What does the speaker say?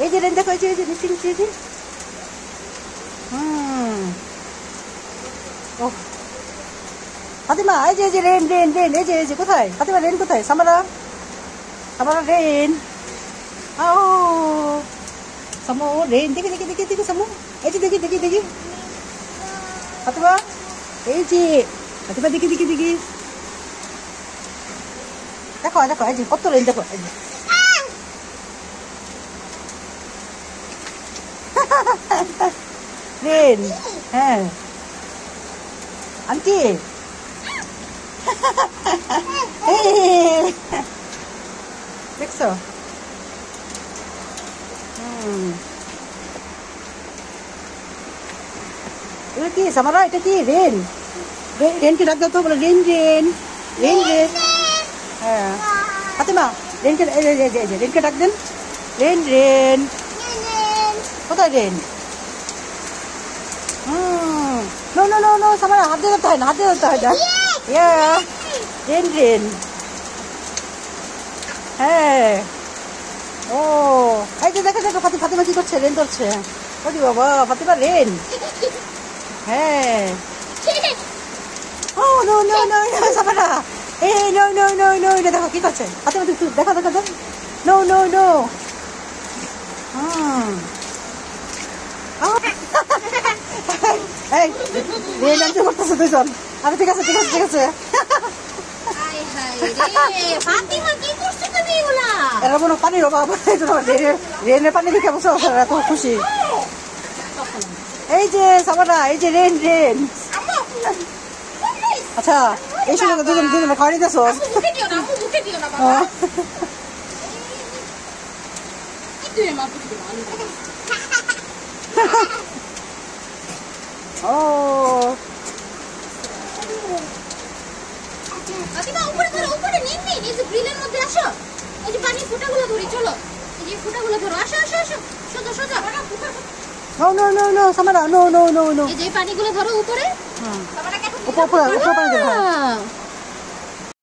এই যে রেন দেখো, এই যে নিচে নিচে, এই যে ও ফাতিমা, এই যে রেন রেন রেন, এই যে কোথায় ফাতিমা, রেন কোথায়? সামারা রেন, ও সামু রেন, দেখি দেখি দেখি দেখি সামু, এই যে দেখি দেখি দেখি ফাতিমা, এই যে ফাতিমা দেখি দেখি দেখি, দেখো দেখো, এই যে কত রেন দেখো, এই যে রেন, হ্যাঁ আন্টি দেখছো? এটা কি সামারা, এটা কি রেন? রেনকে ডাক দাও তো, বলে রেন রেন রেন রেন। হ্যাঁ ফাতিমা, রেনকে রেনকে ডাক দেন, রেন রেন, কোথায় Ren? No no no no Samara, হাত দিয়ে ধরতে হয় না, হাত দিয়ে ধরতে হয় না। রেন রেন, হ্যাঁ ও এই যে দেখো দেখো, ফাতিমা কি করছে? রেন ধরছে। ওরে বাবা, ফাতিমা রেন, হ্যাঁ ও নো নো নো নো সামারা, এই নো নো নো নো, এটা দেখো কি করছে ফাতিমা, দেখো দেখো দেখো, নো নো নো, এই রেন এনজয় করতেছে দুজন। আরে ঠিক আছে ঠিক আছে ঠিক আছে, এরা মনে পানির অভাব, রেনের পানি দেখে বসে এত খুশি। এই যে সামারা, এই যে রেন রেন। আচ্ছা এই সময় দুজনে খাওয়া নিতেছ? ও উপরে ধরো, উপরে নিন নিন, এই যে গ্রিলের মধ্যে আসো, এই যে পানি ফুটাগুলো ধরি, চলো এই যে ফুটাগুলো ধরো, আসো আসো আসো, সোজা সোজা, no no no no Samara, no no no no, এই যে পানিগুলো ধরো উপরে, উপরে উপরে উপরে